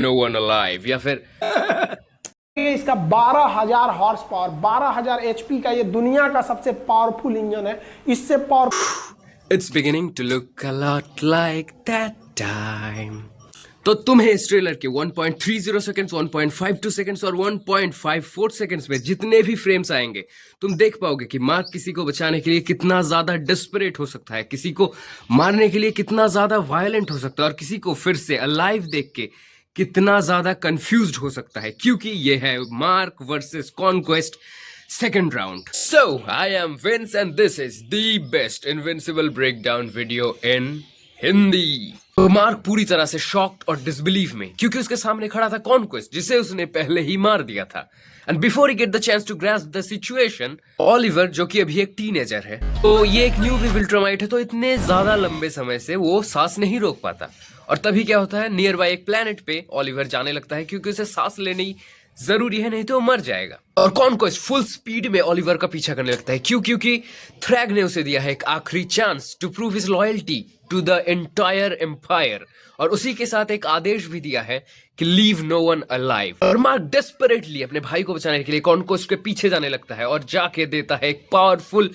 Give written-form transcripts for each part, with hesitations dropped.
no one alive या फिर इसका 12,000 हॉर्स पावर 12,000 एचपी का ये दुनिया का सबसे पावरफुल इंजन है। इससे power It's beginning to look a lot like that time। तो तुम्हें इस ट्रेलर के 1.30 सेकंड्स, 1.52 सेकंड्स और 1.54 सेकंड्स में जितने भी फ्रेम्स आएंगे तुम देख पाओगे कि मार्क किसी को बचाने के लिए कितना ज्यादा डेस्परेट हो सकता है, किसी को मारने के लिए कितना ज्यादा वायलेंट हो सकता है और किसी को फिर से अलाइव देख के कितना ज्यादा कंफ्यूज्ड हो सकता है, क्योंकि ये है mark versus conquest second round। So I am Vince and this is the best Invincible breakdown video in Hindi. तो मार्क पूरी तरह से शॉक्ड और डिसबिलीव में, क्योंकि उसके सामने खड़ा था कॉन्क्वेस्ट जिसे उसने पहले ही मार दिया था। And before he get the chance to grasp the situation, Oliver जो कि अभी एक टीनेजर है, तो ये एक न्यू विल्ट्रामाइट है, तो इतने ज्यादा लंबे समय से वो सांस नहीं रोक पाता। और तभी क्या होता है, नियर बाय एक प्लेनेट पे ऑलिवर जाने लगता है क्योंकि उसे सांस लेनी जरूरी है, नहीं तो वो मर जाएगा। और कॉन्क्वेस्ट फुल स्पीड में ऑलिवर का पीछा करने लगता है। क्योंकि थ्रैग ने उसे दिया है एक आखिरी chance to prove his loyalty to the entire empire, और उसी के साथ एक आदेश भी दिया है कि लीव नो वन अलाइव। और मार्क डेस्परेटली अपने भाई को बचाने के लिए कॉन्क्वेस्ट के पीछे जाने लगता है और जाके देता है एक पावरफुल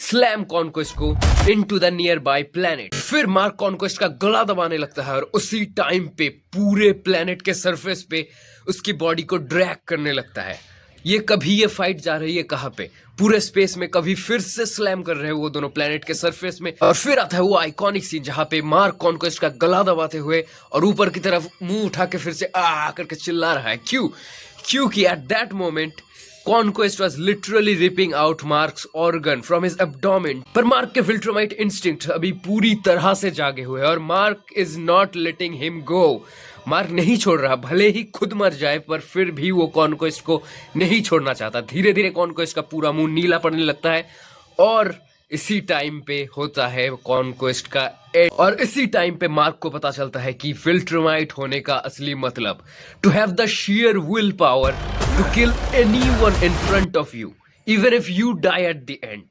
स्लैम कॉन्क्वेस्ट को into the near by planet. फिर मार्क कॉन्क्वेस्ट का गला दबाने लगता है और उसी टाइम पे पूरे प्लेनेट के सरफेस पे उसकी बॉडी को ड्रैग करने लगता है। ये फाइट जा रही है कहाँ पे, पूरे स्पेस में, कभी फिर से स्लैम कर रहे हैं वो दोनों प्लेनेट के सरफेस में। और फिर आता है वो आइकॉनिक सीन जहाँ पे मार्क कॉन्क्वेस्ट का गला दबाते हुए और ऊपर की तरफ मुंह उठा के फिर से आ करके चिल्ला रहा है। क्योंकि at that moment Conquest was literally ripping out Mark's organ from his abdomen। पर मार्क के विल्ट्रामाइट इंस्टिंक्ट अभी पूरी तरह से जागे हुए हैं और mark is not letting him go. Mark नहीं छोड़ रहा, भले ही खुद मर जाए पर फिर भी वो कॉन्क्वेस्ट को नहीं छोड़ना चाहता। धीरे धीरे कॉन्क्वेस्ट का पूरा मुंह नीला पड़ने लगता है और इसी टाइम पे होता है कॉन्क्वेस्ट का एंड। और इसी टाइम पे मार्क को पता चलता है कि विल्ट्रामाइट होने का असली मतलब to have the sheer will power to kill anyone in front of you even if you die at the end.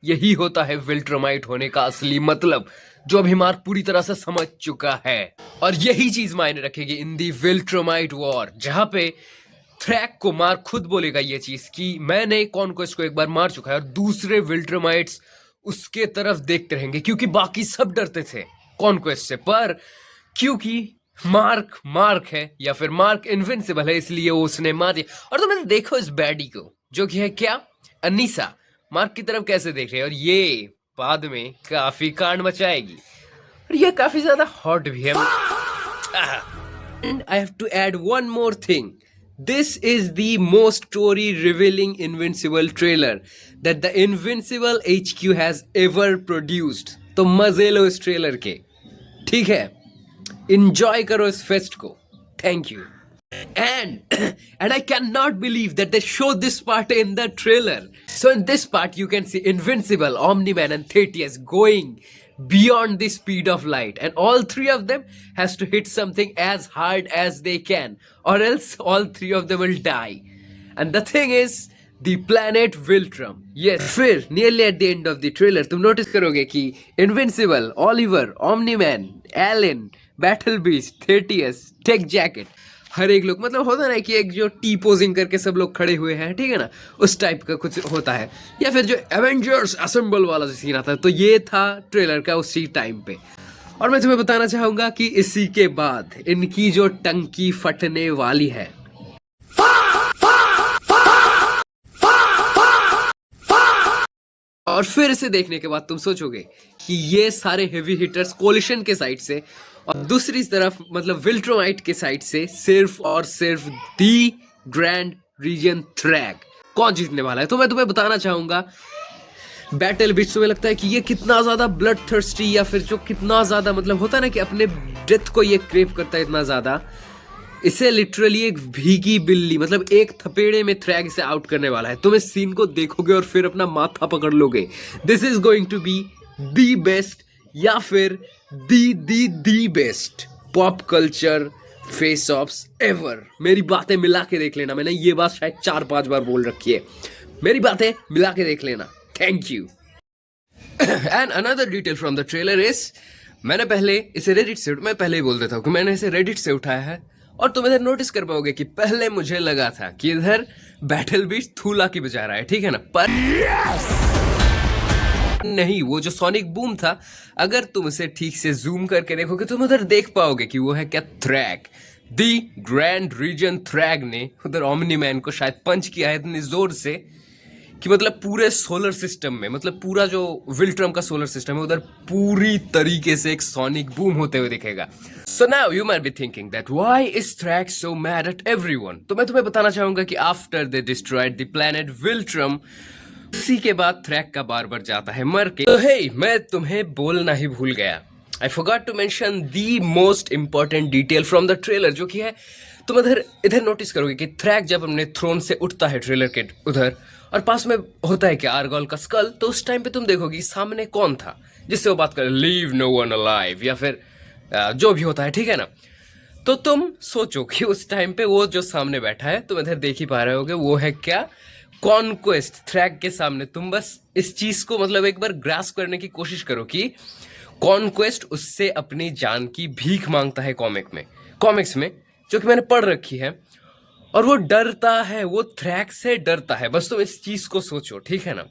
यही होता है विल्ट्रामाइट होने का असली मतलब, जो अभी मार्क पूरी तरह से समझ चुका है। और यही चीज मायने रखेगी इन दी विल्ट्रामाइट वॉर, जहां पे थ्रैक को मार्क खुद बोलेगा ये चीज कि मैंने कॉन्क्वेस्ट को एक बार मार चुका है, और दूसरे विल्ट्रामाइट्स उसके तरफ देखते रहेंगे क्योंकि बाकी सब डरते थे कॉन्क्वेस्ट से। पर क्योंकि मार्क है या फिर मार्क इनविंसिबल है, इसलिए उसने मार दिया। और तो मैंने देखो इस बैडी को, जो कि है क्या, अनीसा, मार्क की तरफ कैसे देख रहे हैं, और ये बाद में काफी कांड मचाएगी और ये काफी ज्यादा हॉट भी है। And I have to add one more thing, this is the most story revealing Invincible trailer that the Invincible HQ has ever produced। तो मजे लो इस ट्रेलर के, ठीक है, enjoy करो इस फेस्ट को। Thank you। And I cannot believe that they show this part in the trailer। So in this part you can see Invincible, Omni-Man and Theseus going beyond the speed of light, and all three of them has to hit something as hard as they can, or else all three of them will die। And the thing is, the planet Viltrum। Yes, फिर nearly at the end of the trailer तुम notice करोगे कि Invincible, Oliver, Omni-Man, Alan, Battle Beast, Theseus, Tech Jacket, हर एक लोग, मतलब होता है ना कि एक जो टी पोजिंग करके सब लोग खड़े हुए हैं, ठीक है ना, उस टाइप का कुछ होता है। या फिर जो एवेंजर्स असेंबल वाला जो सीन आता है, तो ये था ट्रेलर का उसी टाइम पे। और मैं तुम्हें बताना चाहूंगा कि इसी के बाद इनकी जो टंकी फटने वाली है। और फिर इसे देखने के बाद तुम सोचोगे कि ये सारे हेवी हिटर्स कोलिशन के साइड से और दूसरी तरफ मतलब विल्ट्रामाइट के साइड से सिर्फ और सिर्फ दी ग्रैंड रीजन थ्रैग कौन जीतने वाला है। तो मैं तुम्हें बताना चाहूंगा बैटल बिच, तुम्हें लगता है कि ये कितना ज्यादा ब्लड थर्स्टी या फिर जो कितना ज्यादा मतलब होता है ना कि अपने डेथ को ये क्रेव करता है इतना ज्यादा, इसे लिटरली एक भीगी बिल्ली, मतलब एक थपेड़े में थ्रैग इसे आउट करने वाला है। तुम इस सीन को देखोगे और फिर अपना माथा पकड़ लोगे। This is going to be the best या फिर the best pop culture face offs ever. मेरी बातें मिला के देख लेना, मैंने ये बात शायद 4-5 बार बोल रखी है, मेरी बातें मिला के देख लेना। Thank you. And another detail from the trailer is, मैंने पहले इसे रेडिट से, मैं पहले ही बोल देता हूँ कि मैंने इसे रेडिट से उठाया है और तुम इधर नोटिस कर पाओगे कि पहले मुझे लगा था कि इधर बैटल बीच थूला की बजा रहा है, ठीक है ना, पर नहीं, वो जो सोनिक बूम था, अगर तुम उसे ठीक से जूम करके देखोगे तुम उधर देख पाओगे कि वो है क्या, थ्रैक। दी ग्रैंड रीजन थ्रैक ने उधर ओमनी मैन को शायद पंच किया है इतनी जोर से कि मतलब पूरे सोलर सिस्टम में, मतलब पूरा जो विल्ट्रम का सोलर सिस्टम है उधर पूरी तरीके से एक सोनिक बूम होते हुए दिखेगा। So now you might be thinking that why is Thragg so mad at everyone. तो मैं तुम्हें बताना चाहूंगा कि after they destroyed the planet Viltrum, उसी के बाद थ्रैक का बार बार जाता है मर के। तो हे, मैं तुम्हें बोलना ही भूल गया, I forgot to mention the most important detail from the trailer, जो कि है तुम इधर नोटिस करोगे कि थ्रैक जब अपने थ्रोन से उठता है ट्रेलर के उधर, और पास में होता है कि आर्गोल का स्कल, तो उस टाइम पे तुम देखोगे सामने कौन था जिससे वो बात कर, लीव नो वन अलाइव, या फिर जो भी होता है, ठीक है ना। तो तुम सोचो कि उस टाइम पे वो जो सामने बैठा है, तुम इधर देख ही पा रहे होगे, वो है क्या, कॉन्क्वेस्ट। थ्रैक के सामने तुम बस इस चीज को मतलब एक बार ग्रास्प करने की कोशिश करो कि कॉन्क्वेस्ट उससे अपनी जान की भीख मांगता है कॉमिक्स में, जो कि मैंने पढ़ रखी है, और वो डरता है, वो थ्रैक से डरता है। बस तुम इस चीज को सोचो, ठीक है ना,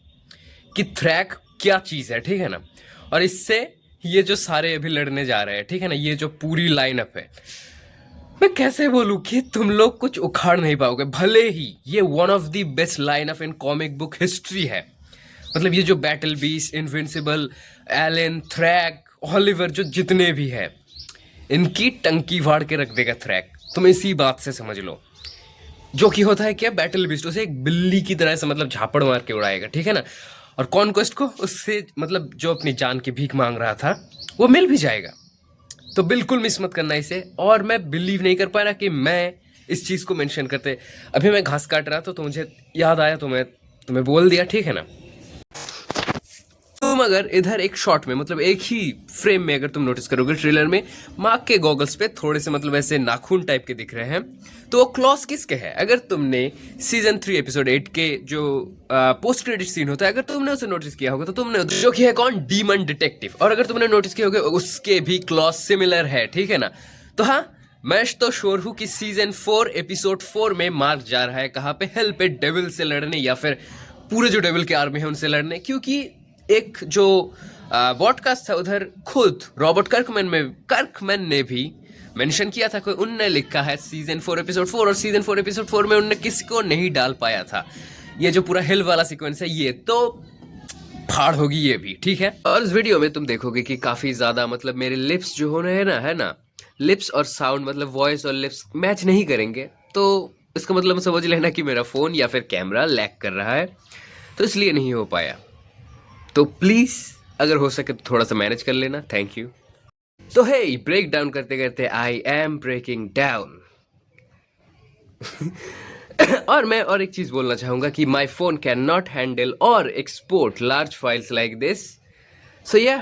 कि थ्रैक क्या चीज है, ठीक है ना। और इससे ये जो सारे अभी लड़ने जा रहे हैं, ठीक है ना, ये जो पूरी लाइनअप है, मैं कैसे बोलूं कि तुम लोग कुछ उखाड़ नहीं पाओगे, भले ही ये one of the best lineup in comic book history है। मतलब ये जो Battle Beast, Invincible, Allen, Thragg, Oliver, जो जितने भी है, इनकी टंकी फाड़ के रख देगा थ्रैक, तुम इसी बात से समझ लो। जो कि होता है क्या, बैटल बीस्ट उसे एक बिल्ली की तरह से मतलब झापड़ मार के उड़ाएगा, ठीक है ना, और कॉन्क्वेस्ट को उससे मतलब जो अपनी जान की भीख मांग रहा था वो मिल भी जाएगा। तो बिल्कुल मिस मत करना इसे। और मैं बिलीव नहीं कर पा रहा कि मैं इस चीज़ को मेंशन करते, अभी मैं घास काट रहा था तो मुझे याद आया, तो मैं तुम्हें बोल दिया, ठीक है ना। तुम अगर इधर एक शॉट में, मतलब एक ही फ्रेम में अगर तुम नोटिस करोगे ट्रेलर में, मार्क के गॉगल्स पे थोड़े से मतलब ऐसे नाखून टाइप के दिख रहे हैं, तो वो क्लॉस किसके है। अगर तुमने सीजन 3 एपिसोड 8 के जो पोस्ट क्रेडिट सीन होता है, अगर तुमने उसे नोटिस किया होगा तो तुमने, जो कि है कौन, डीमन डिटेक्टिव, और अगर तुमने नोटिस किया होगा उसके भी क्लॉस सिमिलर है, ठीक है ना। तो हाँ, मैं तो श्योर हूँ कि सीजन 4 एपिसोड 4 में मार्क जा रहा है कहाँ पे, हेल पे डेविल से लड़ने, या फिर पूरे जो डेविल के आर्मी है उनसे लड़ने, क्योंकि एक जो पॉडकास्ट था उधर खुद रॉबर्ट कर्कमैन ने भी मेंशन किया था, कोई उनने लिखा है सीजन 4 एपिसोड 4, और सीजन 4 एपिसोड 4 में उनने किसको नहीं डाल पाया था। ये जो पूरा हिल वाला सीक्वेंस है, ये तो फाड़ होगी ये भी, ठीक है। और इस वीडियो में तुम देखोगे कि काफी ज्यादा मतलब मेरे लिप्स जो हो रहे हैं ना, है ना, लिप्स और साउंड, मतलब वॉइस और लिप्स मैच नहीं करेंगे, तो इसका मतलब समझ लेना कि मेरा फोन या फिर कैमरा लैग कर रहा है, तो इसलिए नहीं हो पाया। तो प्लीज अगर हो सके तो थोड़ा सा मैनेज कर लेना, थैंक यू। तो हे, ब्रेक डाउन करते करते आई एम ब्रेकिंग डाउन। और मैं और एक चीज बोलना चाहूंगा कि my phone can not handle और export large files like this. So या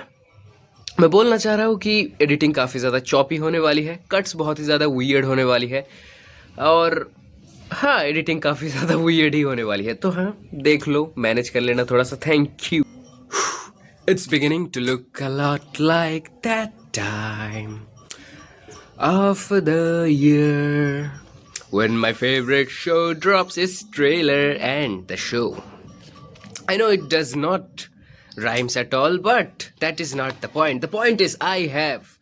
मैं बोलना चाह रहा हूँ कि एडिटिंग काफी ज्यादा चॉपी होने वाली है, कट्स बहुत ही ज्यादा वियर्ड होने वाली है, और हाँ, एडिटिंग काफी ज्यादा वियर्ड ही होने वाली है। तो हाँ, देख लो, मैनेज कर लेना थोड़ा सा, thank you. It's beginning to look a lot like that time of the year when my favorite show drops its trailer and the show. I know it does not rhymes at all, but that is not the point. The point is I have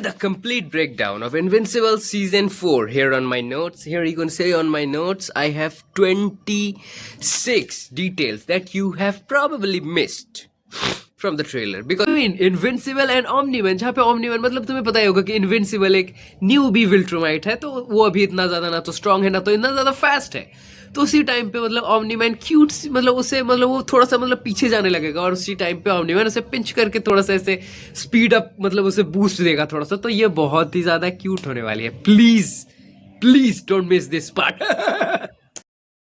the complete breakdown of Invincible Season 4 here on my notes. Here you can say on my notes I have 26 details that you have probably missed from the trailer, because I mean Invincible and Omni-Man, जहाँ पे Omni-Man मतलब तुम्हें पता ही होगा कि Invincible एक newbie विल्ट्रोमाइट है, तो वो अभी इतना ज्यादा ना तो स्ट्रांग है ना तो इतना ज्यादा फास्ट है, तो उसी टाइम पे मतलब Omni-Man क्यूट, मतलब उसे मतलब वो थोड़ा सा मतलब पीछे जाने लगेगा, और उसी टाइम पे Omni-Man उसे पिंच करके थोड़ा सा ऐसे स्पीड अप, मतलब उसे बूस्ट देगा थोड़ा सा, तो ये बहुत ही ज्यादा क्यूट होने वाली है। Please please don't miss this part.